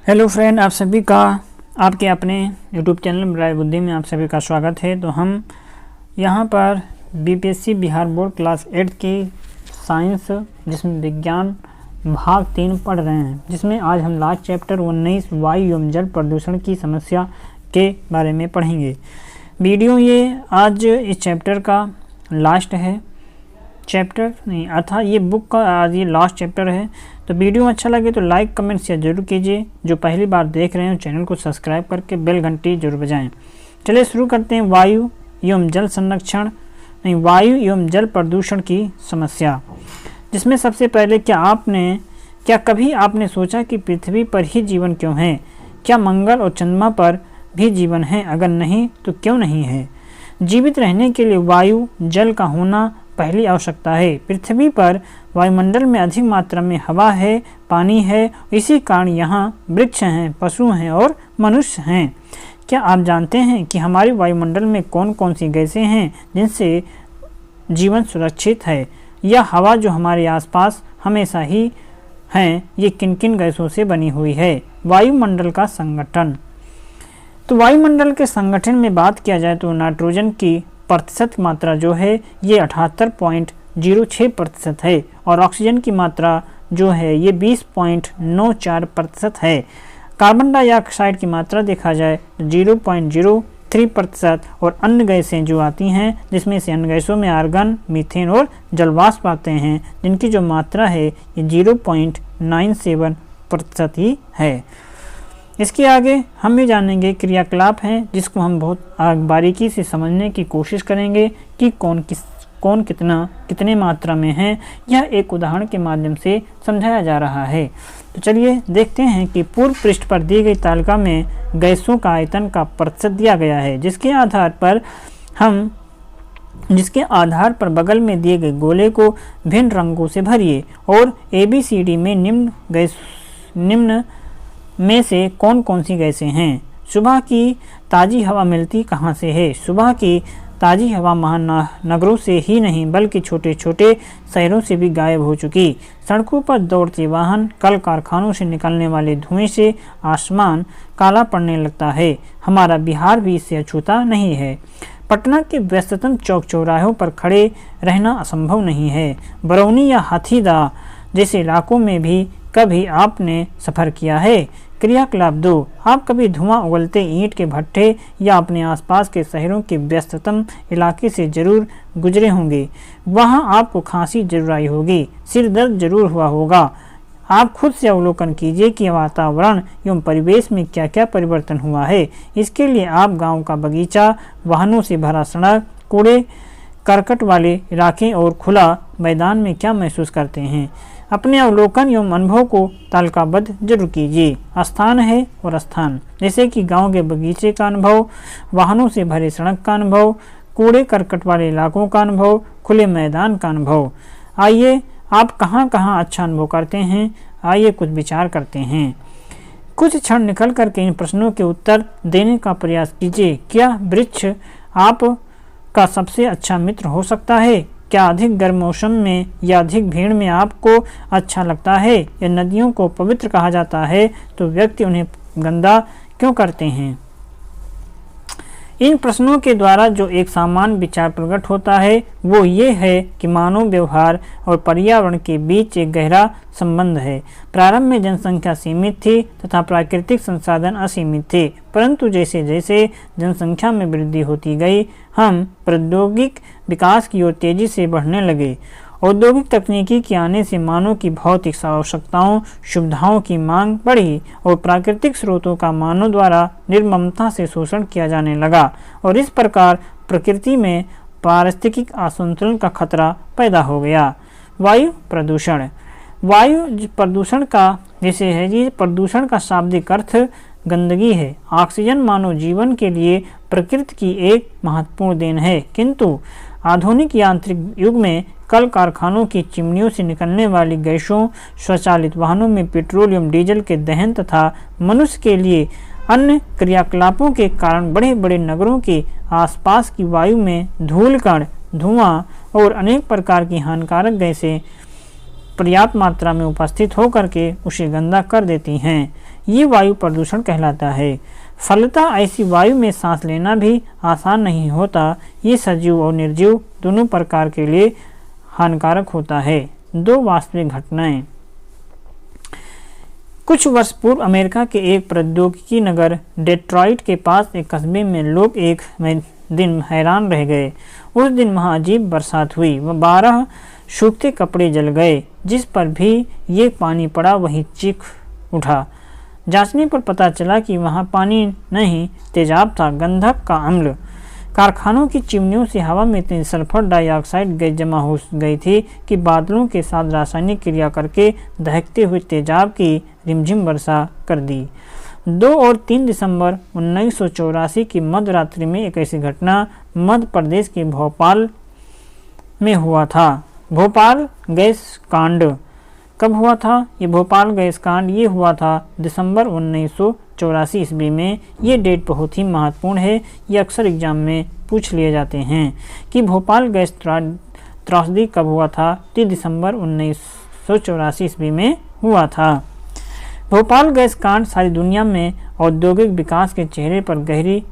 Hello friend, आप सभी का आपके अपने यूट्यूब चैनल ब्राइट बुद्धि में आप सभी का स्वागत है। तो हम यहाँ पर बीपीएससी बिहार बोर्ड क्लास 8 की साइंस जिसमें विज्ञान भाग 3 पढ़ रहे हैं, जिसमें आज हम लास्ट चैप्टर 19 वायु एवं जल प्रदूषण की समस्या के बारे में पढ़ेंगे। वीडियो ये आज इस चैप्टर का लास्ट है, चैप्टर नहीं अर्थात ये बुक का आज ये लास्ट चैप्टर है। तो वीडियो अच्छा लगे तो लाइक कमेंट शेयर जरूर कीजिए। जो पहली बार देख रहे हैं चैनल को सब्सक्राइब करके बेल घंटी जरूर बजाएं। चलिए शुरू करते हैं वायु एवं जल संरक्षण वायु एवं जल प्रदूषण की समस्या। जिसमें सबसे पहले क्या कभी आपने सोचा कि पृथ्वी पर ही जीवन क्यों है? क्या मंगल और चंद्रमा पर भी जीवन है? अगर नहीं तो क्यों नहीं है? जीवित रहने के लिए वायु जल का होना पहली आवश्यकता है। पृथ्वी पर वायुमंडल में अधिक मात्रा में हवा है, पानी है, इसी कारण यहाँ वृक्ष हैं, पशु हैं और मनुष्य हैं। क्या आप जानते हैं कि हमारे वायुमंडल में कौन कौन सी गैसें हैं जिनसे जीवन सुरक्षित है? यह हवा जो हमारे आसपास हमेशा ही हैं, ये किन किन गैसों से बनी हुई है? वायुमंडल का संगठन। तो वायुमंडल के संगठन में बात किया जाए तो नाइट्रोजन की प्रतिशत मात्रा जो है ये 78.06% है और ऑक्सीजन की मात्रा जो है ये 20.94% है। कार्बन डाइऑक्साइड की मात्रा देखा जाए तो 0.03% और अन्य गैसें जो आती हैं, जिसमें से अन्य गैसों में आर्गन, मीथेन और जलवाष्प आते हैं, जिनकी जो मात्रा है ये 0.97% ही है। इसके आगे हम भी जानेंगे क्रियाकलाप हैं, जिसको हम बहुत बारीकी से समझने की कोशिश करेंगे कि कौन कितने मात्रा में है। यह एक उदाहरण के माध्यम से समझाया जा रहा है। तो चलिए देखते हैं कि पूर्व पृष्ठ पर दी गई तालिका में गैसों का आयतन का प्रतिशत दिया गया है, जिसके आधार पर बगल में दिए गए गोले को भिन्न रंगों से भरिए और ABCD में निम्न में से कौन कौन सी गैसें हैं? सुबह की ताज़ी हवा मिलती कहाँ से है? सुबह की ताज़ी हवा महानगरों से ही नहीं बल्कि छोटे छोटे शहरों से भी गायब हो चुकी। सड़कों पर दौड़ते वाहन, कल कारखानों से निकलने वाले धुएं से आसमान काला पड़ने लगता है। हमारा बिहार भी इससे अछूता नहीं है। पटना के व्यस्ततम चौक चौराहों पर खड़े रहना असंभव नहीं है। बरौनी या हाथीदह जैसे इलाकों में भी कभी आपने सफ़र किया है? क्रियाकलाप 2। आप कभी धुआं उगलते ईंट के भट्ठे या अपने आसपास के शहरों के व्यस्ततम इलाके से जरूर गुजरे होंगे। वहां आपको खांसी जरूर आई होगी, सिर दर्द जरूर हुआ होगा। आप खुद से अवलोकन कीजिए कि वातावरण एवं परिवेश में क्या क्या परिवर्तन हुआ है। इसके लिए आप गांव का बगीचा, वाहनों से भरा सड़क, कूड़े करकट वाले इलाके और खुला मैदान में क्या महसूस करते हैं? अपने अवलोकन एवं अनुभव को तालिकाबद्ध जरूर कीजिए। स्थान है और स्थान, जैसे कि गांव के बगीचे का अनुभव, वाहनों से भरे सड़क का अनुभव, कूड़े करकट वाले इलाकों का अनुभव, खुले मैदान का अनुभव। आइए आप कहाँ कहाँ अच्छा अनुभव करते हैं, आइए कुछ विचार करते हैं। कुछ क्षण निकल करके इन प्रश्नों के उत्तर देने का प्रयास कीजिए। क्या वृक्ष आप का सबसे अच्छा मित्र हो सकता है? क्या अधिक गर्म मौसम में या अधिक भीड़ में आपको अच्छा लगता है? या नदियों को पवित्र कहा जाता है तो व्यक्ति उन्हें गंदा क्यों करते हैं? इन प्रश्नों के द्वारा जो एक सामान्य विचार प्रकट होता है वो ये है कि मानव व्यवहार और पर्यावरण के बीच एक गहरा संबंध है। प्रारंभ में जनसंख्या सीमित थी तथा प्राकृतिक संसाधन असीमित थे, परंतु जैसे जैसे जनसंख्या में वृद्धि होती गई, हम प्रौद्योगिक विकास की ओर तेजी से बढ़ने लगे। औद्योगिक तकनीकी के आने से मानव की भौतिक आवश्यकताओं, सुविधाओं की मांग बढ़ी और प्राकृतिक स्रोतों का मानव द्वारा निर्ममता से शोषण किया जाने लगा और इस प्रकार प्रकृति में पारिस्थितिक असंतुलन का खतरा पैदा हो गया। वायु प्रदूषण। वायु प्रदूषण का जैसे है जी प्रदूषण का शाब्दिक अर्थ गंदगी है। ऑक्सीजन मानव जीवन के लिए प्रकृति की एक महत्वपूर्ण देन है, किंतु आधुनिक यांत्रिक युग में कल कारखानों की चिमनियों से निकलने वाली गैसों, स्वचालित वाहनों में पेट्रोल एवं डीजल के दहन तथा मनुष्य के लिए अन्य क्रियाकलापों के कारण बड़े बड़े नगरों के आसपास की वायु में धूल कण, धुआं और अनेक प्रकार की हानिकारक गैसें पर्याप्त मात्रा में उपस्थित होकर के उसे गंदा कर देती हैं। ये वायु प्रदूषण कहलाता है। फलतः ऐसी वायु में सांस लेना भी आसान नहीं होता। ये सजीव और निर्जीव दोनों प्रकार के लिए हानिकारक होता है। 2 वास्तविक घटनाएं। कुछ वर्ष पूर्व अमेरिका के एक प्रौद्योगिकी नगर डेट्रॉइट के पास एक कस्बे में लोग एक दिन हैरान रह गए। उस दिन वहां अजीब बरसात हुई। 12 सूखते कपड़े जल गए। जिस पर भी ये पानी पड़ा वही चीख उठा। जांचने पर पता चला कि वहां पानी नहीं, तेजाब था, गंधक का अम्ल। कारखानों की चिमनियों से हवा में इतनी सल्फर डाइऑक्साइड गैस जमा हो गई थी कि बादलों के साथ रासायनिक क्रिया करके दहकते हुए तेजाब की रिमझिम वर्षा कर दी। 2 और 3 दिसंबर 1984 की मध्य रात्रि में एक ऐसी घटना मध्य प्रदेश के भोपाल में हुआ था। भोपाल गैस कांड कब हुआ था? ये भोपाल गैस कांड ये हुआ था दिसंबर 1984 ईस्वी में। ये डेट बहुत ही महत्वपूर्ण है। ये अक्सर एग्जाम में पूछ लिए जाते हैं कि भोपाल गैस त्रासदी कब हुआ था। 3 दिसंबर 1984 ईस्वी में हुआ था। भोपाल गैस कांड सारी दुनिया में औद्योगिक विकास के चेहरे पर गहरी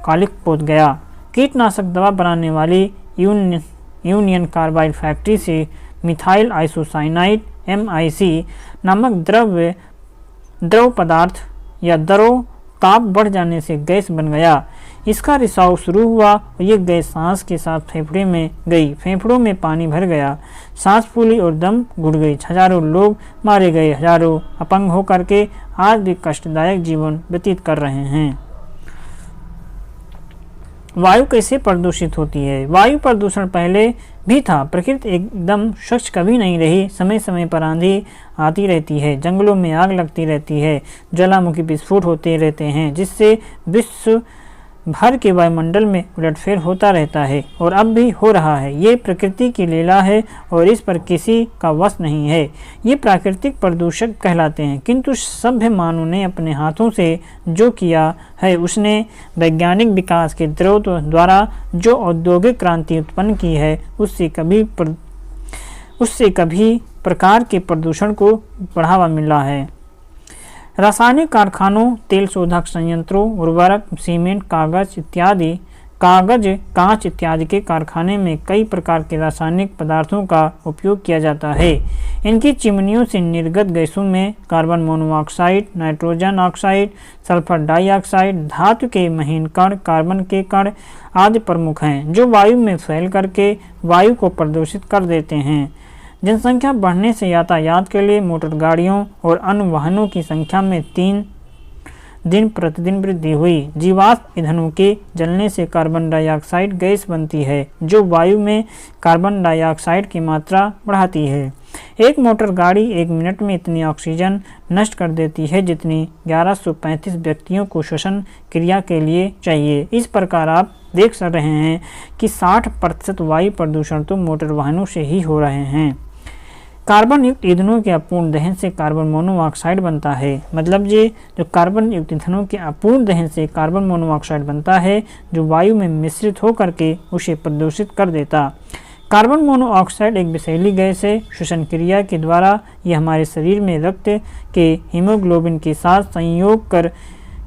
कालिक पोत गया। कीटनाशक दवा बनाने वाली यूनियन कार्बाइड फैक्ट्री से मिथाइल आइसोसाइनाइड MIC नामक द्रव पदार्थ या द्रव ताप बढ़ जाने से गैस बन गया। इसका रिसाव शुरू हुआ और ये गैस सांस के साथ फेफड़े में गई। फेफड़ों में पानी भर गया, सांस फूली और दम घुट गई। हजारों लोग मारे गए, हजारों अपंग होकर के आज भी कष्टदायक जीवन व्यतीत कर रहे हैं। वायु कैसे प्रदूषित होती है? वायु प्रदूषण पहले भी था। प्रकृति एकदम स्वच्छ कभी नहीं रही। समय समय पर आंधी आती रहती है, जंगलों में आग लगती रहती है, ज्वालामुखी विस्फोट होते रहते हैं, जिससे विश्व भर के वायुमंडल में उलटफेर होता रहता है और अब भी हो रहा है। ये प्रकृति की लीला है और इस पर किसी का वश नहीं है। ये प्राकृतिक प्रदूषक कहलाते हैं। किंतु सभ्य मानव ने अपने हाथों से जो किया है, उसने वैज्ञानिक विकास के द्वारा जो औद्योगिक क्रांति उत्पन्न की है, उससे कभी प्रकार के प्रदूषण को बढ़ावा मिला है। रासायनिक कारखानों, तेल शोधक संयंत्रों, उर्वरक, सीमेंट, कांच इत्यादि के कारखाने में कई प्रकार के रासायनिक पदार्थों का उपयोग किया जाता है। इनकी चिमनियों से निर्गत गैसों में carbon monoxide, nitrogen oxide, sulphur dioxide, धातु के महीन कण, कार्बन के कण आदि प्रमुख हैं, जो वायु में फैल करके वायु को प्रदूषित कर देते हैं। जनसंख्या बढ़ने से यातायात के लिए मोटर गाड़ियों और अन्य वाहनों की संख्या में 3 दिन प्रतिदिन वृद्धि हुई। जीवाश्म ईंधनों के जलने से कार्बन डाइऑक्साइड गैस बनती है, जो वायु में कार्बन डाइऑक्साइड की मात्रा बढ़ाती है। एक मोटर गाड़ी 1 मिनट में इतनी ऑक्सीजन नष्ट कर देती है जितनी 1135 व्यक्तियों को श्वसन क्रिया के लिए चाहिए। इस प्रकार आप देख रहे हैं कि 60% वायु प्रदूषण तो मोटर वाहनों से ही हो रहे हैं। कार्बन युक्त ईंधनों के अपूर्ण दहन से कार्बन मोनोऑक्साइड बनता है। मतलब ये जो कार्बन युक्त ईंधनों के अपूर्ण दहन से कार्बन मोनोऑक्साइड बनता है, जो वायु में मिश्रित होकर के उसे प्रदूषित कर देता। कार्बन मोनोऑक्साइड एक विषैली गैस है। श्वसन क्रिया के द्वारा यह हमारे शरीर में रक्त के हीमोग्लोबिन के साथ संयोग कर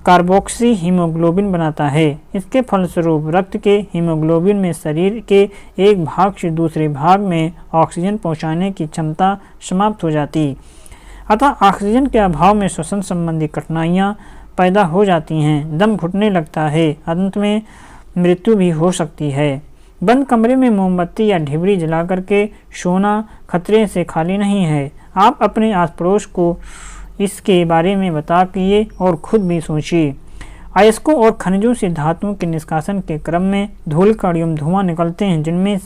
कार्बोक्सी हीमोग्लोबिन बनाता है। इसके फलस्वरूप रक्त के हीमोग्लोबिन में शरीर के एक भाग से दूसरे भाग में ऑक्सीजन पहुंचाने की क्षमता समाप्त हो जाती। अतः ऑक्सीजन के अभाव में श्वसन संबंधी कठिनाइयां पैदा हो जाती हैं, दम घुटने लगता है, अंत में मृत्यु भी हो सकती है। बंद कमरे में मोमबत्ती या ढिबरी जला करके सोना खतरे से खाली नहीं है। आप अपने आस पड़ोस को इसके बारे में बताइए और खुद भी सोचिए। अयस्कों और खनिजों से धातुओं के निष्कासन के क्रम में धूल कण एवं धुआं निकलते हैं, जिनमें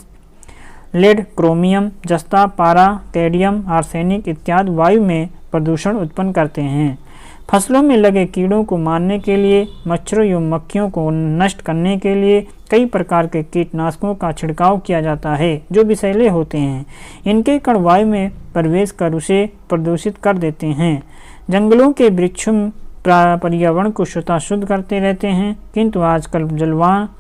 लेड, क्रोमियम, जस्ता, पारा, कैडमियम, आर्सेनिक इत्यादि वायु में प्रदूषण उत्पन्न करते हैं। फसलों में लगे कीड़ों को मारने के लिए, मच्छरों एवं मक्खियों को नष्ट करने के लिए कई प्रकार के कीटनाशकों का छिड़काव किया जाता है, जो विषैले होते हैं। इनके कण वायु में प्रवेश कर उसे प्रदूषित कर देते हैं। जंगलों के वृक्षों पर्यावरण को स्वतः शुद्ध करते रहते हैं, किंतु आजकल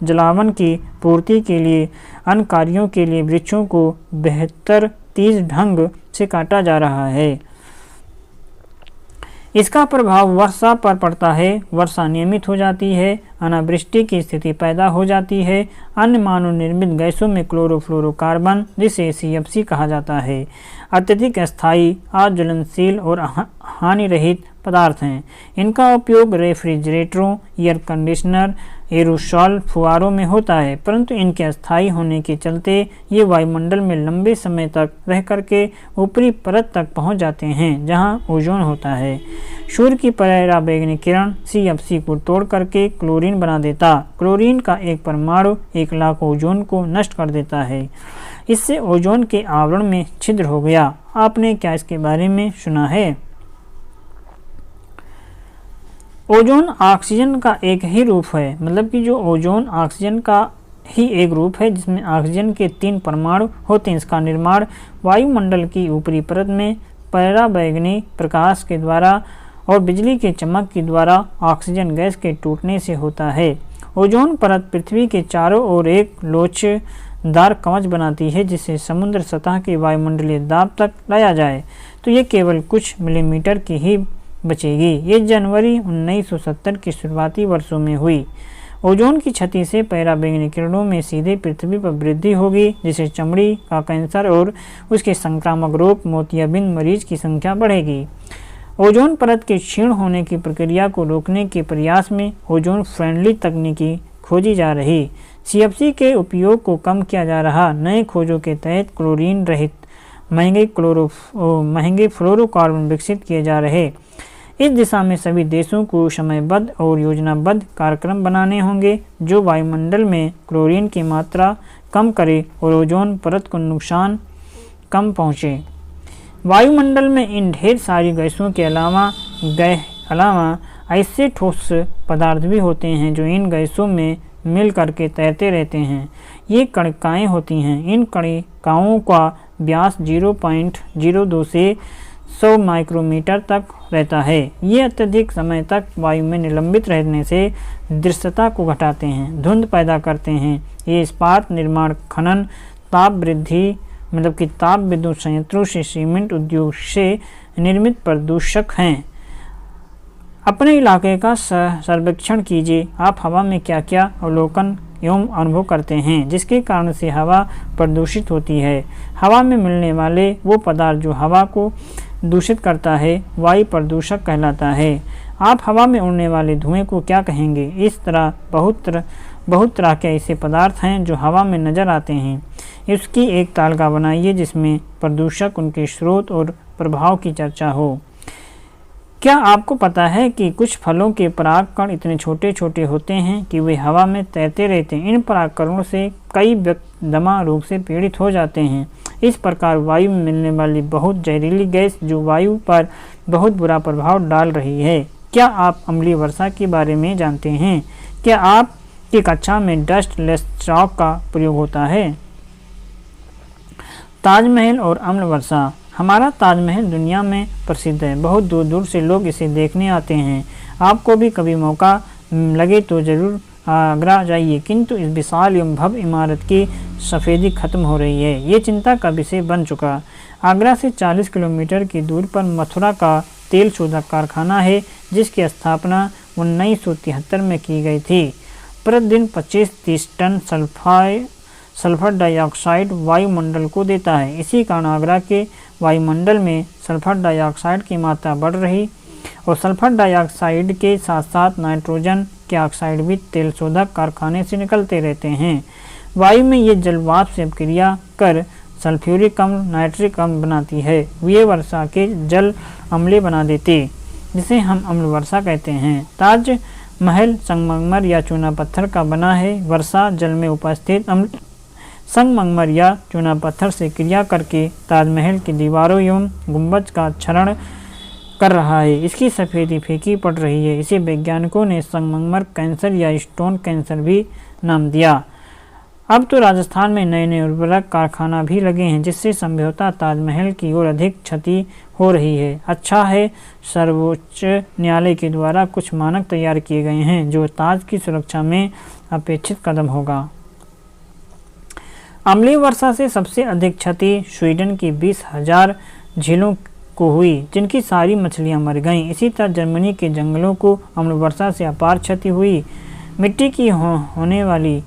जलावन की पूर्ति के लिए अन्य कार्यों के लिए वृक्षों को बेहतर तेज ढंग से काटा जा रहा है। इसका प्रभाव वर्षा पर पड़ता है, वर्षा नियमित हो जाती है, अनावृष्टि की स्थिति पैदा हो जाती है। अन्य मानव निर्मित गैसों में क्लोरोफ्लोरोकार्बन, जिसे CFC कहा जाता है, अत्यधिक अस्थायी, अज्वलनशील और हानि रहित पदार्थ हैं। इनका उपयोग रेफ्रिजरेटरों, एयर कंडीशनर, एरोसॉल फुहारों में होता है, परंतु इनके अस्थायी होने के चलते ये वायुमंडल में लंबे समय तक रह करके ऊपरी परत तक पहुंच जाते हैं, जहां ओजोन होता है। सूर्य की पराबैंगनी किरण CFC को तोड़ करके क्लोरीन बना देता। क्लोरीन का एक परमाणु 1 लाख ओजोन को नष्ट कर देता है। इससे ओजोन के आवरण में छिद्र हो गया। आपने क्या इसके बारे में सुना है? ओजोन ऑक्सीजन का एक ही रूप है, मतलब कि जो ओजोन ऑक्सीजन का ही एक रूप है जिसमें ऑक्सीजन के 3 परमाणु होते हैं। इसका निर्माण वायुमंडल की ऊपरी परत में पराबैंगनी प्रकाश के द्वारा और बिजली के चमक के द्वारा ऑक्सीजन गैस के टूटने से होता है। ओजोन परत पृथ्वी के चारों ओर एक लोचदार कवच बनाती है, जिससे समुद्र सतह के वायुमंडलीय दाब तक लाया जाए तो ये केवल कुछ मिलीमीटर की ही बचेगी। ये जनवरी 1970 के शुरुआती वर्षों में हुई। ओजोन की क्षति से पराबैंगनी किरणों में सीधे पृथ्वी पर वृद्धि होगी, जिससे चमड़ी का कैंसर और उसके संक्रामक रोग मोतियाबिंद मरीज की संख्या बढ़ेगी। ओजोन परत के क्षीण होने की प्रक्रिया को रोकने के प्रयास में ओजोन फ्रेंडली तकनीकी खोजी जा रही। CFC के उपयोग को कम किया जा रहा। नए खोजों के तहत क्लोरीन रहित महंगे फ्लोरोकार्बन विकसित किए जा रहे। इस दिशा में सभी देशों को समयबद्ध और योजनाबद्ध कार्यक्रम बनाने होंगे, जो वायुमंडल में क्लोरीन की मात्रा कम करे और ओजोन परत को नुकसान कम पहुँचे। वायुमंडल में इन ढेर सारी गैसों के अलावा ऐसे ठोस पदार्थ भी होते हैं जो इन गैसों में मिल करके तैरते रहते हैं। ये कणिकाएँ होती हैं। इन कणिकाओं का व्यास 0.02 से 100 माइक्रोमीटर तक रहता है। ये अत्यधिक समय तक वायु में निलंबित रहने से दृश्यता को घटाते हैं, धुंध पैदा करते हैं। ये इस्पात निर्माण, खनन, ताप वृद्धि मतलब कि ताप विद्युत संयंत्रों से, सीमेंट उद्योग से निर्मित प्रदूषक हैं। अपने इलाके का सर्वेक्षण कीजिए। आप हवा में क्या क्या अवलोकन एवं अनुभव करते हैं जिसके कारण से हवा प्रदूषित होती है। हवा में मिलने वाले वो पदार्थ जो हवा को दूषित करता है वायु प्रदूषक कहलाता है। आप हवा में उड़ने वाले धुएं को क्या कहेंगे? इस तरह बहुत तरह के ऐसे पदार्थ हैं जो हवा में नज़र आते हैं। इसकी एक तालिका बनाइए जिसमें प्रदूषक, उनके स्रोत और प्रभाव की चर्चा हो। क्या आपको पता है कि कुछ फलों के परागकण इतने छोटे छोटे होते हैं कि वे हवा में तैरते रहते हैं। इन परागकणों से कई व्यक्ति दमा रोग से पीड़ित हो जाते हैं। इस प्रकार वायु में मिलने वाली बहुत जहरीली गैस जो वायु पर बहुत बुरा प्रभाव डाल रही है। क्या आप अम्लीय वर्षा के बारे में जानते हैं? क्या आपकी कक्षा में डस्ट लेस चॉक का प्रयोग होता है? ताजमहल और अम्ल वर्षा। हमारा ताजमहल दुनिया में प्रसिद्ध है। बहुत दूर दूर से लोग इसे देखने आते हैं। आपको भी कभी मौका लगे तो ज़रूर आगरा जाइए, किंतु इस विशाल एवं भव्य इमारत की सफ़ेदी खत्म हो रही है। ये चिंता का विषय बन चुका। आगरा से 40 किलोमीटर की दूर पर मथुरा का तेल शोधक कारखाना है, जिसकी स्थापना 1973 में की गई थी। प्रतिदिन 25-30 टन सल्फर डाइऑक्साइड वायुमंडल को देता है। इसी कारण आगरा के वायुमंडल में सल्फर डाइऑक्साइड की मात्रा बढ़ रही और सल्फर डाइऑक्साइड के साथ साथ नाइट्रोजन के ऑक्साइड भी तेल शोधक कारखाने से निकलते रहते हैं। वायु में ये जलवाष्प से क्रिया कर सल्फ्यूरिक अम्ल, नाइट्रिक अम्ल बनाती है। ये वर्षा के जल अम्लीय बना देते, जिसे हम अम्ल वर्षा कहते हैं। ताजमहल संगमरमर या चूना पत्थर का बना है। वर्षा जल में उपस्थित अम्ल संगमरमर या चूना पत्थर से क्रिया करके ताजमहल की दीवारों एवं गुंबज का क्षरण कर रहा है। इसकी सफ़ेदी फीकी पड़ रही है। इसे वैज्ञानिकों ने संगमरमर कैंसर या स्टोन कैंसर भी नाम दिया। अब तो राजस्थान में नए नए उर्वरक कारखाना भी लगे हैं, जिससे संभवतः ताजमहल की ओर अधिक क्षति हो रही है। अच्छा है, सर्वोच्च न्यायालय के द्वारा कुछ मानक तैयार किए गए हैं जो ताज की सुरक्षा में अपेक्षित कदम होगा। अम्लीय वर्षा से सबसे अधिक क्षति स्वीडन की 20,000 झीलों को हुई, जिनकी सारी मछलियां मर गईं। इसी तरह जर्मनी के जंगलों को अम्ल वर्षा से अपार क्षति हुई। मिट्टी की होने वाली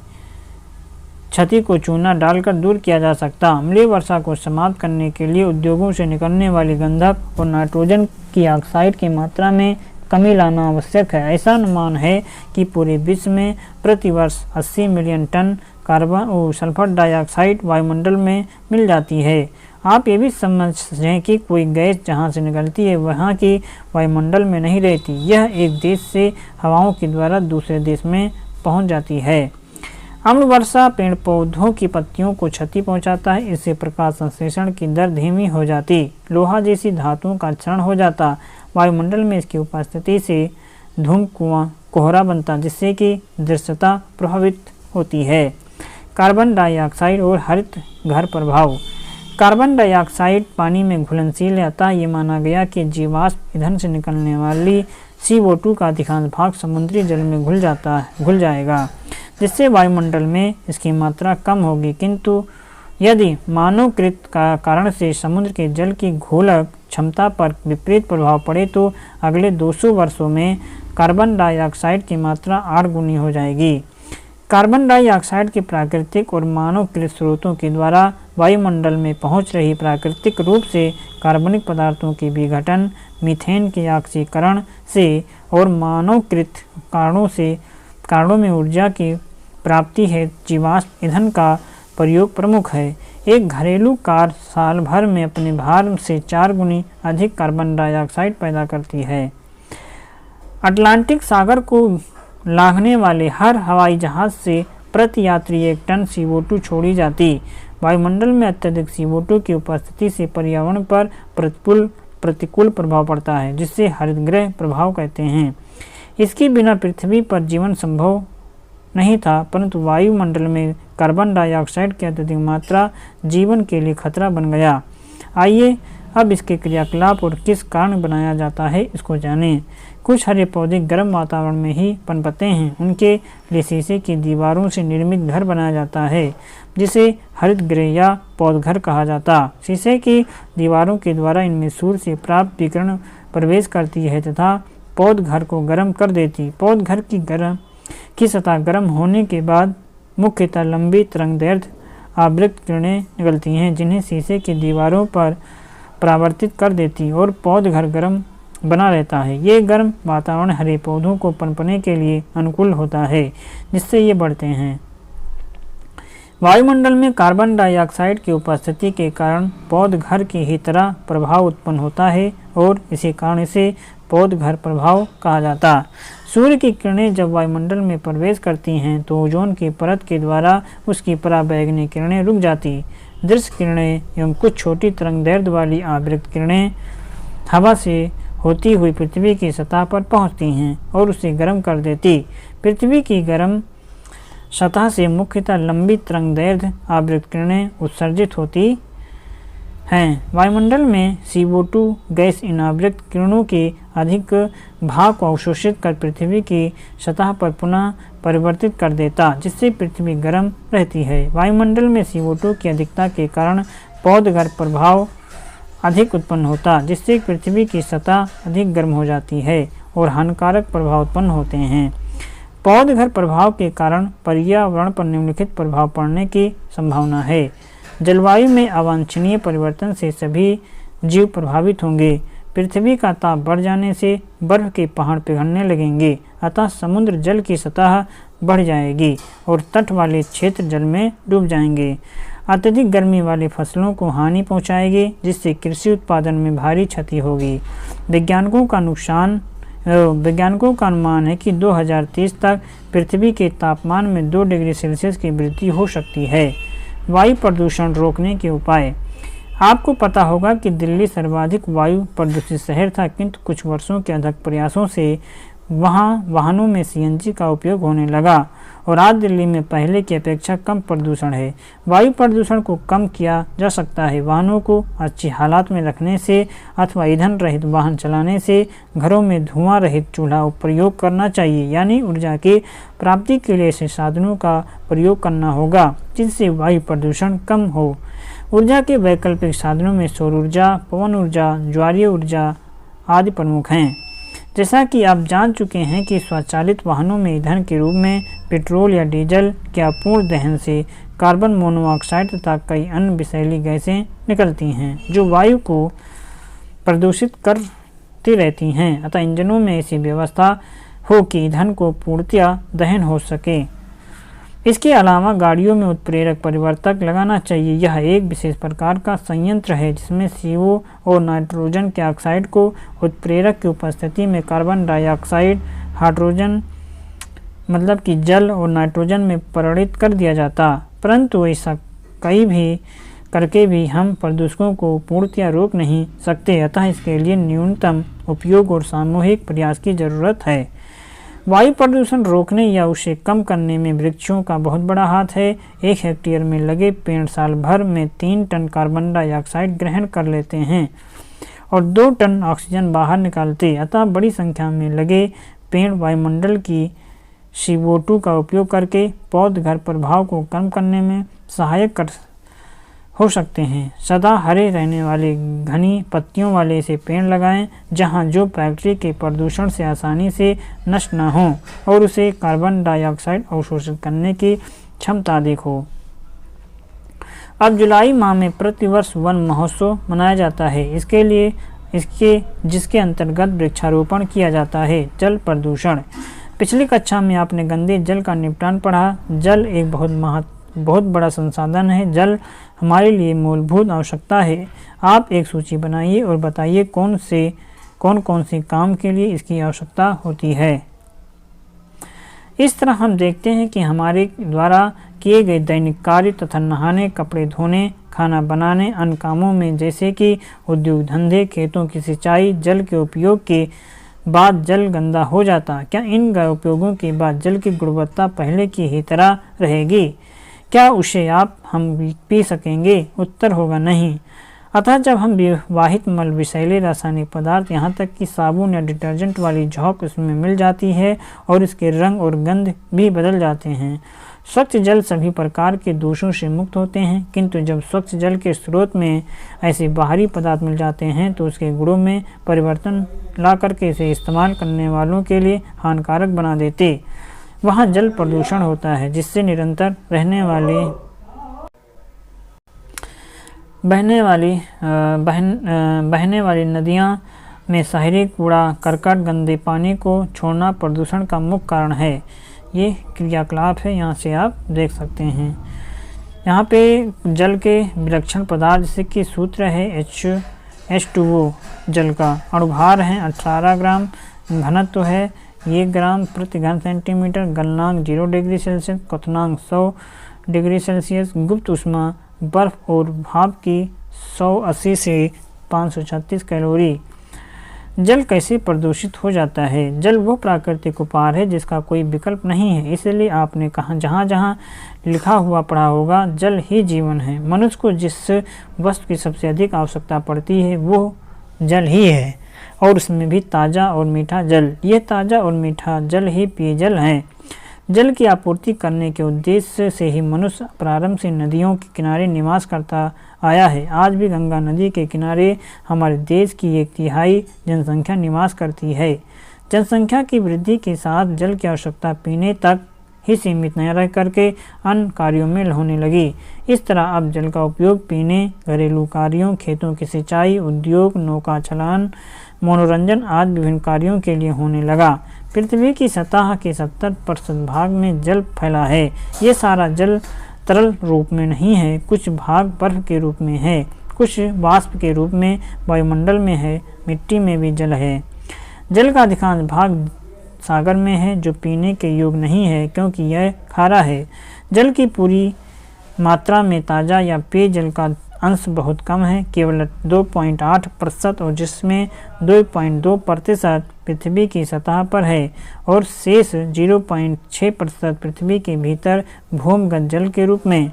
क्षति को चूना डालकर दूर किया जा सकता। अम्लीय वर्षा को समाप्त करने के लिए उद्योगों से निकलने वाली गंधक और नाइट्रोजन की ऑक्साइड की मात्रा में कमी लाना आवश्यक है। ऐसा अनुमान है कि पूरे विश्व में प्रतिवर्ष 80 मिलियन टन कार्बन और सल्फर डाइऑक्साइड वायुमंडल में मिल जाती है। आप ये भी समझें कि कोई गैस जहाँ से निकलती है वहाँ की वायुमंडल में नहीं रहती, यह एक देश से हवाओं के द्वारा दूसरे देश में पहुँच जाती है। अम्ल वर्षा पेड़ पौधों की पत्तियों को क्षति पहुंचाता है। इससे प्रकाश संश्लेषण की दर धीमी हो जाती, लोहा जैसी धातुओं का क्षरण हो जाता। वायुमंडल में इसकी उपस्थिति से धूम कोहरा बनता, जिससे कि दृश्यता प्रभावित होती है। कार्बन डाइऑक्साइड और हरित घर प्रभाव। कार्बन डाइऑक्साइड पानी में घुलनशील है, अतः ये माना गया कि जीवाश्म ईंधन से निकलने वाली CO2 का अधिकांश भाग समुद्री जल में घुल जाएगा, जिससे वायुमंडल में इसकी मात्रा कम होगी। किंतु यदि मानवकृत कारण से समुद्र के जल की घोलक क्षमता पर विपरीत प्रभाव पड़े तो अगले 200 वर्षों में कार्बन डाइऑक्साइड की मात्रा 8 गुनी हो जाएगी। कार्बन डाइऑक्साइड के प्राकृतिक और मानवकृत स्रोतों के द्वारा वायुमंडल में पहुंच रही प्राकृतिक रूप से कार्बनिक पदार्थों के विघटन, मीथेन के ऑक्सीकरण से और मानवकृत कारणों में ऊर्जा की प्राप्ति है जीवाश्म ईंधन का प्रयोग प्रमुख है। एक घरेलू कार साल भर में अपने भार से 4 गुनी अधिक कार्बन डाइऑक्साइड पैदा करती है। अटलांटिक सागर को लांघने वाले हर हवाई जहाज से प्रति यात्री 1 टन CO2 छोड़ी जाती। वायुमंडल में अत्यधिक CO2 की उपस्थिति से पर्यावरण पर प्रतिकूल प्रभाव पड़ता है, जिसे हरितगृह प्रभाव कहते हैं। इसके बिना पृथ्वी पर जीवन संभव नहीं था, परंतु वायुमंडल में कार्बन डाइऑक्साइड की अत्यधिक मात्रा जीवन के लिए खतरा बन गया। आइए अब इसके क्रियाकलाप और किस कारण बनाया जाता है इसको जानें। कुछ हरे पौधे गर्म वातावरण में ही पनपते हैं। उनके लिए शीशे की दीवारों से निर्मित घर बनाया जाता है, जिसे हरितगृह या पौधघर कहा जाता। शीशे की दीवारों के द्वारा इनमें सूर्य से प्राप्त विकिरण प्रवेश करती है तथा पौधघर को गर्म कर देती। पौधघर की सतह गर्म होने के बाद मुख्यतः लंबी तरंगदैर्घ्य आवृत्त किरणें निकलती हैं, जिन्हें शीशे की दीवारों पर परावर्तित कर देती और पौधघर गर्म बना रहता है। ये गर्म वातावरण हरे पौधों को पनपने के लिए अनुकूल होता है, जिससे ये बढ़ते हैं। वायुमंडल में कार्बन डाइऑक्साइड की उपस्थिति के कारण पौधघर की ही तरह प्रभाव उत्पन्न होता है और इसी कारण इसे पौधघर प्रभाव कहा जाता। सूर्य की किरणें जब वायुमंडल में प्रवेश करती हैं तो ओजोन की परत के द्वारा उसकी पराबैंगनी किरणें रुक जाती। दृश्य किरणें एवं कुछ छोटी तरंगदैर्घ्य वाली आवृत्त किरणें हवा से होती हुई पृथ्वी की सतह पर पहुंचती हैं और उसे गर्म कर देती। पृथ्वी की गर्म सतह से मुख्यतः लंबी तरंगदैर्घ्य आवृत्त किरणें उत्सर्जित होती हैं। वायुमंडल में CO2 गैस इन आवृत्त किरणों के अधिक भाग को अवशोषित कर पृथ्वी की सतह पर पुनः परिवर्तित कर देता, जिससे पृथ्वी गर्म रहती है। वायुमंडल में CO2 की अधिकता के कारण पौधघर प्रभाव अधिक उत्पन्न होता, जिससे पृथ्वी की सतह अधिक गर्म हो जाती है और हानिकारक प्रभाव उत्पन्न होते हैं। पौधघर प्रभाव के कारण पर्यावरण पर निम्नलिखित प्रभाव पड़ने की संभावना है। जलवायु में अवांछनीय परिवर्तन से सभी जीव प्रभावित होंगे। पृथ्वी का ताप बढ़ जाने से बर्फ के पहाड़ पिघलने लगेंगे, अतः समुद्र जल की सतह बढ़ जाएगी और तट वाले क्षेत्र जल में डूब जाएंगे। अत्यधिक गर्मी वाली फसलों को हानि पहुंचाएगी, जिससे कृषि उत्पादन में भारी क्षति होगी। वैज्ञानिकों का अनुमान है कि 2030 तक पृथ्वी के तापमान में 2 डिग्री सेल्सियस की वृद्धि हो सकती है। वायु प्रदूषण रोकने के उपाय। आपको पता होगा कि दिल्ली सर्वाधिक वायु प्रदूषित शहर था, किंतु कुछ वर्षों के अथक प्रयासों से वहाँ वाहनों में CNG का उपयोग होने लगा और आज दिल्ली में पहले की अपेक्षा कम प्रदूषण है। वायु प्रदूषण को कम किया जा सकता है वाहनों को अच्छी हालात में रखने से अथवा ईंधन रहित वाहन चलाने से। घरों में धुआं रहित चूल्हा प्रयोग करना चाहिए, यानी ऊर्जा की प्राप्ति के लिए ऐसे साधनों का प्रयोग करना होगा जिससे वायु प्रदूषण कम हो। ऊर्जा के वैकल्पिक साधनों में सौर ऊर्जा, पवन ऊर्जा, ज्वारीय ऊर्जा आदि प्रमुख हैं। जैसा कि आप जान चुके हैं कि स्वचालित वाहनों में ईंधन के रूप में पेट्रोल या डीजल के अपूर्ण दहन से कार्बन मोनोऑक्साइड तथा कई अन्य विषैली गैसें निकलती हैं जो वायु को प्रदूषित करती रहती हैं। अतः इंजनों में ऐसी व्यवस्था हो कि ईंधन को पूर्णतया दहन हो सके। इसके अलावा गाड़ियों में उत्प्रेरक परिवर्तक लगाना चाहिए। यह एक विशेष प्रकार का संयंत्र है जिसमें CO और नाइट्रोजन के ऑक्साइड को उत्प्रेरक की उपस्थिति में कार्बन डाइऑक्साइड, हाइड्रोजन मतलब कि जल और नाइट्रोजन में परिवर्तित कर दिया जाता। परंतु ऐसा कई भी करके भी हम प्रदूषकों को पूर्णतया रोक नहीं सकते। अतः इसके लिए न्यूनतम उपयोग और सामूहिक प्रयास की जरूरत है। वायु प्रदूषण रोकने या उसे कम करने में वृक्षों का बहुत बड़ा हाथ है। 1 हेक्टेयर में लगे पेड़ साल भर में 3 टन कार्बन डाइऑक्साइड ग्रहण कर लेते हैं और 2 टन ऑक्सीजन बाहर निकालते। अतः बड़ी संख्या में लगे पेड़ वायुमंडल की CO2 का उपयोग करके पौधघर प्रभाव को कम करने में सहायक हो सकते हैं। सदा हरे रहने वाले घनी पत्तियों वाले ऐसे पेड़ लगाएं जहां जो फैक्ट्री के प्रदूषण से आसानी से नष्ट न हो और उसे कार्बन डाइऑक्साइड अवशोषित करने की क्षमता देखो। अब जुलाई माह में प्रतिवर्ष वन महोत्सव मनाया जाता है। जिसके अंतर्गत वृक्षारोपण किया जाता है। जल प्रदूषण। पिछली कक्षा में आपने गंदे जल का निपटान पढ़ा। जल एक बहुत बड़ा संसाधन है। जल हमारे लिए मूलभूत आवश्यकता है। आप एक सूची बनाइए और बताइए कौन कौन से काम के लिए इसकी आवश्यकता होती है। इस तरह हम देखते हैं कि हमारे द्वारा किए गए दैनिक कार्य तथा नहाने, कपड़े धोने, खाना बनाने, अन्य कामों में जैसे कि उद्योग धंधे, खेतों की सिंचाई, जल के उपयोग के बाद जल गंदा हो जाता। क्या इन उपयोगों के बाद जल की गुणवत्ता पहले की ही तरह रहेगी? क्या उसे हम पी सकेंगे? उत्तर होगा नहीं। अतः जब हम विवाहित मल, विषैले रासायनिक पदार्थ, यहाँ तक कि साबुन या डिटर्जेंट वाली झोंक इसमें मिल जाती है और इसके रंग और गंध भी बदल जाते हैं। स्वच्छ जल सभी प्रकार के दोषों से मुक्त होते हैं, किंतु जब स्वच्छ जल के स्रोत में ऐसे बाहरी पदार्थ मिल जाते हैं तो उसके गुणों में परिवर्तन ला करके इसे इस्तेमाल करने वालों के लिए हानिकारक बना देते। वहाँ जल प्रदूषण होता है जिससे निरंतर बहने वाली नदियाँ में शहरी कूड़ा करकट, गंदे पानी को छोड़ना प्रदूषण का मुख्य कारण है। ये क्रियाकलाप है, यहाँ से आप देख सकते हैं। यहाँ पे जल के विलक्षण पदार्थ जैसे कि सूत्र है H2O जल का, अणुभार है 18 ग्राम, घनत्व है 1 ग्राम प्रति घन सेंटीमीटर, गलनांक 0 डिग्री सेल्सियस, क्वथनांक 100 डिग्री सेल्सियस, गुप्त ऊष्मा बर्फ और भाप की 180 से 536 कैलोरी। जल कैसे प्रदूषित हो जाता है? जल वो प्राकृतिक उपहार है जिसका कोई विकल्प नहीं है। इसलिए आपने जहाँ जहाँ लिखा हुआ पढ़ा होगा, जल ही जीवन है। मनुष्य को जिस वस्तु की सबसे अधिक आवश्यकता पड़ती है वो जल ही है, और उसमें भी ताज़ा और मीठा जल। यह ताज़ा और मीठा जल ही पेयजल है। जल की आपूर्ति करने के उद्देश्य से ही मनुष्य प्रारंभ से नदियों के किनारे निवास करता आया है। आज भी गंगा नदी के किनारे हमारे देश की 1/3 जनसंख्या निवास करती है। जनसंख्या की वृद्धि के साथ जल की आवश्यकता पीने तक ही सीमित न रह करके अन्य कार्यों में होने लगी। इस तरह अब जल का उपयोग पीने, घरेलू कार्यों, खेतों की सिंचाई, उद्योग, नौका चलान, मनोरंजन आदि विभिन्न कार्यों के लिए होने लगा। पृथ्वी की सतह के 70% भाग में जल फैला है। ये सारा जल तरल रूप में नहीं है, कुछ भाग बर्फ के रूप में है, कुछ वाष्प के रूप में वायुमंडल में है, मिट्टी में भी जल है। जल का अधिकांश भाग सागर में है जो पीने के योग्य नहीं है क्योंकि यह खारा है। जल की पूरी मात्रा में ताज़ा या पेय जल का अंश बहुत कम है, केवल 2.8%, और जिसमें 2.2% पृथ्वी की सतह पर है और शेष 0.6% पृथ्वी के भीतर भूमिगत जल के रूप में।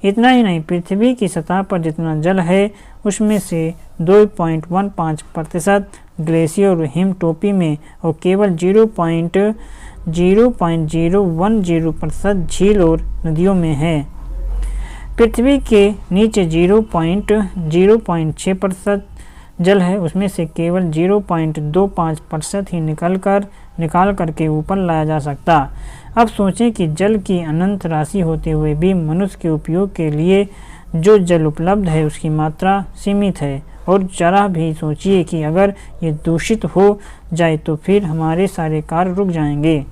इतना ही नहीं, पृथ्वी की सतह पर जितना जल है उसमें से 2.15% ग्लेशियर और हिम टोपी में और केवल 0.010% झील और नदियों में है। पृथ्वी के नीचे 0.06% जल है, उसमें से केवल 0.25% ही निकाल करके ऊपर लाया जा सकता। अब सोचें कि जल की अनंत राशि होते हुए भी मनुष्य के उपयोग के लिए जो जल उपलब्ध है उसकी मात्रा सीमित है। और जरा भी सोचिए कि अगर ये दूषित हो जाए तो फिर हमारे सारे कार्य रुक जाएंगे।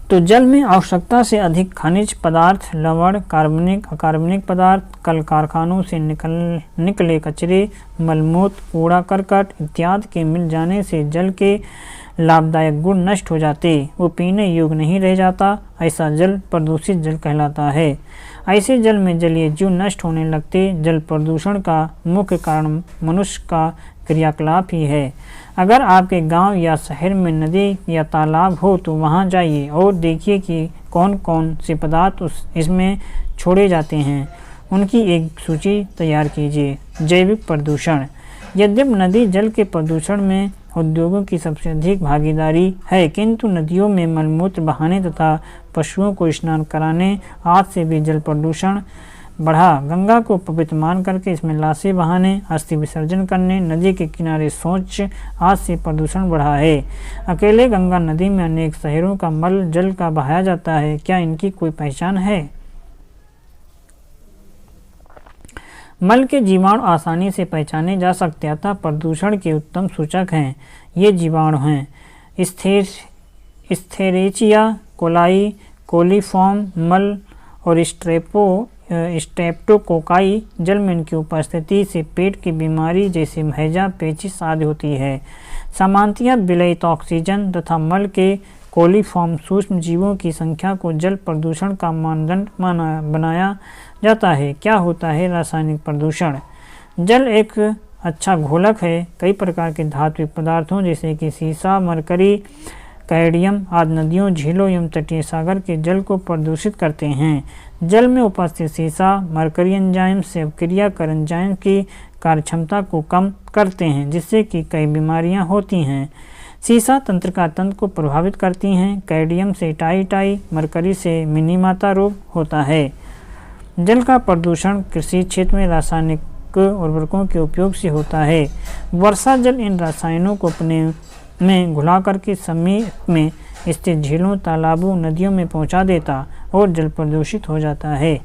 तो जल में आवश्यकता से अधिक खनिज पदार्थ, लवण, कार्बनिक, अकार्बनिक पदार्थ, कल कारखानों से निकले कचरे, मलमूत्र, कूड़ा करकट इत्यादि के मिल जाने से जल के लाभदायक गुण नष्ट हो जाते, वो पीने योग्य नहीं रह जाता। ऐसा जल प्रदूषित जल कहलाता है। ऐसे जल में जलीय जीव नष्ट होने लगते। जल प्रदूषण का मुख्य कारण मनुष्य का क्रियाकलाप ही है। अगर आपके गांव या शहर में नदी या तालाब हो तो वहां जाइए और देखिए कि कौन कौन से पदार्थ इसमें छोड़े जाते हैं, उनकी एक सूची तैयार कीजिए। जैविक प्रदूषण। यद्यपि नदी जल के प्रदूषण में उद्योगों की सबसे अधिक भागीदारी है, किंतु नदियों में मलमूत्र बहाने तथा पशुओं को स्नान कराने आदि से भी जल प्रदूषण बढ़ा। गंगा को पवित्र मान करके इसमें लाशें बहाने, अस्थि विसर्जन करने, नदी के किनारे शौच आदि से प्रदूषण बढ़ा है। अकेले गंगा नदी में अनेक शहरों का मल जल का बहाया जाता है। क्या इनकी कोई पहचान है? मल के जीवाणु आसानी से पहचाने जा सकते अतः प्रदूषण के उत्तम सूचक हैं। ये जीवाणु हैं एस्चेरिचिया कोलाई, कोलीफॉर्म, मल और स्ट्रेप्टोकोकाई। जल में इनकी उपस्थिति से पेट की बीमारी जैसे हैजा, पेचिश आदि होती है। सामान्यतः विलयित ऑक्सीजन तथा मल के कोलीफॉर्म सूक्ष्म जीवों की संख्या को जल प्रदूषण का मानदंड बनाया जाता है। क्या होता है रासायनिक प्रदूषण? जल एक अच्छा घोलक है। कई प्रकार के धात्विक पदार्थों जैसे कि सीसा, मरकरी, कैडमियम आदि नदियों, झीलों एवं तटीय सागर के जल को प्रदूषित करते हैं। जल में उपस्थित सीसा, मरकरी एंजाइम से अवक्रिया कर एंजाइम की कार्यक्षमता को कम करते हैं, जिससे कि कई बीमारियां होती हैं। सीसा तंत्रिका तंत्र को प्रभावित करती हैं। कैडमियम से टाई, मरकरी से मिनीमाता रोग होता है। जल का प्रदूषण कृषि क्षेत्र में रासायनिक उर्वरकों के उपयोग से होता है। वर्षा जल इन रसायनों को अपने में घुला करके समीप में स्थित झीलों, तालाबों, नदियों में पहुंचा देता और जल प्रदूषित हो जाता है।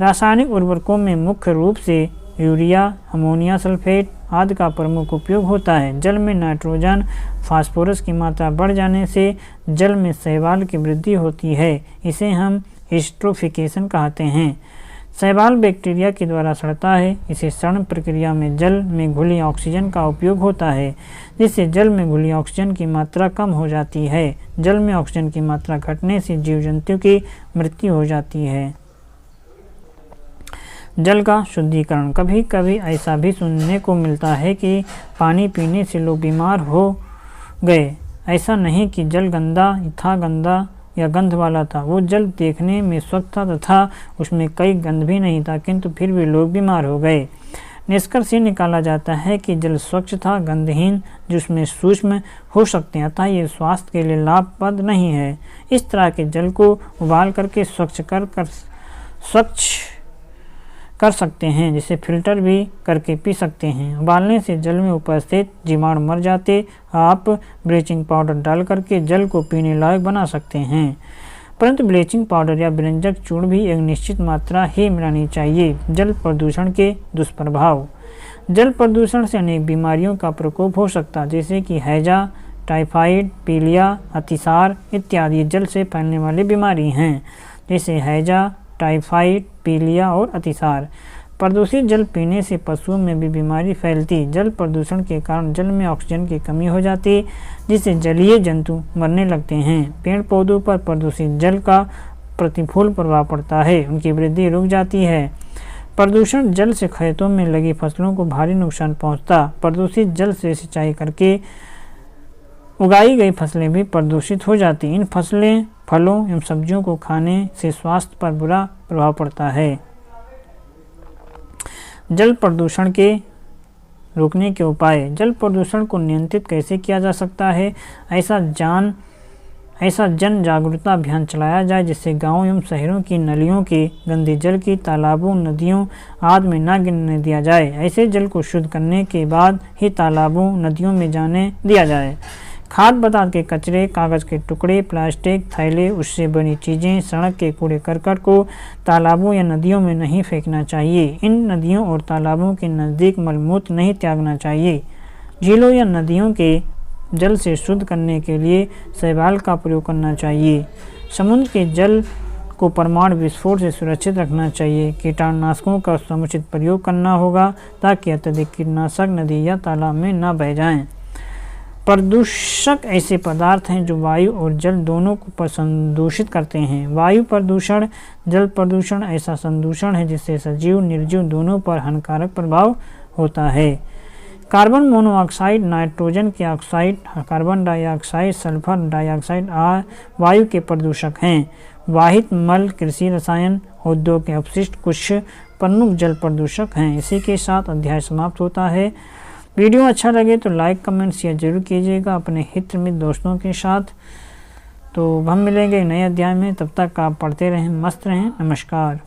रासायनिक उर्वरकों में मुख्य रूप से यूरिया, अमोनिया सल्फेट आदि का प्रमुख उपयोग होता है। जल में नाइट्रोजन, फास्फोरस की मात्रा बढ़ जाने से जल में शैवाल की वृद्धि होती है। इसे हम एस्ट्रोफिकेशन कहते हैं। शैवाल बैक्टीरिया के द्वारा सड़ता है। इसे सड़न प्रक्रिया में जल में घुली ऑक्सीजन का उपयोग होता है, जिससे जल में घुली ऑक्सीजन की मात्रा कम हो जाती है। जल में ऑक्सीजन की मात्रा घटने से जीव जंतु की मृत्यु हो जाती है। जल का शुद्धिकरण। कभी कभी ऐसा भी सुनने को मिलता है कि पानी पीने से लोग बीमार हो गए। ऐसा नहीं कि जल गंदा या गंध वाला था। वो जल देखने में स्वच्छ था तथा उसमें कई गंध भी नहीं था, किंतु फिर भी लोग बीमार हो गए। निष्कर्ष ये निकाला जाता है कि जल स्वच्छ था, गंधहीन, जिसमें सूक्ष्म हो सकते हैं, अतः ये स्वास्थ्य के लिए लाभप्रद नहीं है। इस तरह के जल को उबाल करके स्वच्छ कर सकते हैं, जिसे फिल्टर भी करके पी सकते हैं। उबालने से जल में उपस्थित जीवाणु मर जाते। आप ब्लीचिंग पाउडर डाल करके जल को पीने लायक बना सकते हैं, परंतु ब्लीचिंग पाउडर या व्यंजक चूर्ण भी एक निश्चित मात्रा ही मिलानी चाहिए। जल प्रदूषण के दुष्प्रभाव। जल प्रदूषण से अनेक बीमारियों का प्रकोप हो सकता है, जैसे कि हैजा, टाइफाइड, पीलिया, अतिसार इत्यादि जल से फैलने वाली बीमारी हैं, जैसे हैजा, टाइफाइड, पीलिया और अतिसार। प्रदूषित जल पीने से पशुओं में भी बीमारी फैलती। जल प्रदूषण के कारण जल में ऑक्सीजन की कमी हो जाती, जिससे जलीय जंतु मरने लगते हैं। पेड़ पौधों पर प्रदूषित जल का प्रतिकूल प्रभाव पड़ता है, उनकी वृद्धि रुक जाती है। प्रदूषण जल से खेतों में लगी फसलों को भारी नुकसान पहुंचता। प्रदूषित जल से सिंचाई करके उगाई गई फसलें भी प्रदूषित हो जाती। इन फसलें, फलों एवं सब्जियों को खाने से स्वास्थ्य पर बुरा प्रभाव पड़ता है। जल प्रदूषण के रोकने के उपाय। जल प्रदूषण को नियंत्रित कैसे किया जा सकता है, ऐसा जन जागरूकता अभियान चलाया जाए जिससे गाँव एवं शहरों की नलियों के गंदे जल की तालाबों, नदियों आदि में न गिरने दिया जाए। ऐसे जल को शुद्ध करने के बाद ही तालाबों, नदियों में जाने दिया जाए। खाद्य पदार्थ के कचरे, कागज़ के टुकड़े, प्लास्टिक, थैले, उससे बनी चीज़ें, सड़क के कूड़े करकट को तालाबों या नदियों में नहीं फेंकना चाहिए। इन नदियों और तालाबों के नज़दीक मलमूत्र नहीं त्यागना चाहिए। झीलों या नदियों के जल से शुद्ध करने के लिए शैवाल का प्रयोग करना चाहिए। समुद्र के जल को परमाणु विस्फोट से सुरक्षित रखना चाहिए। कीटनाशकों का समुचित प्रयोग करना होगा ताकि अत्यधिक कीटनाशक नदी या तालाब में न बह जाएं। प्रदूषक ऐसे पदार्थ हैं जो वायु और जल दोनों को संदूषित करते हैं। वायु प्रदूषण, जल प्रदूषण ऐसा संदूषण है जिससे सजीव, निर्जीव दोनों पर हानिकारक प्रभाव होता है। कार्बन मोनोऑक्साइड, नाइट्रोजन के oxide, carbon dioxide, sulphur dioxide वायु के प्रदूषक हैं। वाहित मल, कृषि रसायन, उद्योग के अपशिष्ट कुछ प्रमुख जल प्रदूषक हैं। इसी के साथ अध्याय समाप्त होता है। वीडियो अच्छा लगे तो लाइक, कमेंट, शेयर जरूर कीजिएगा अपने हित मित्र दोस्तों के साथ। तो हम मिलेंगे नए अध्याय में, तब तक आप पढ़ते रहें, मस्त रहें। नमस्कार।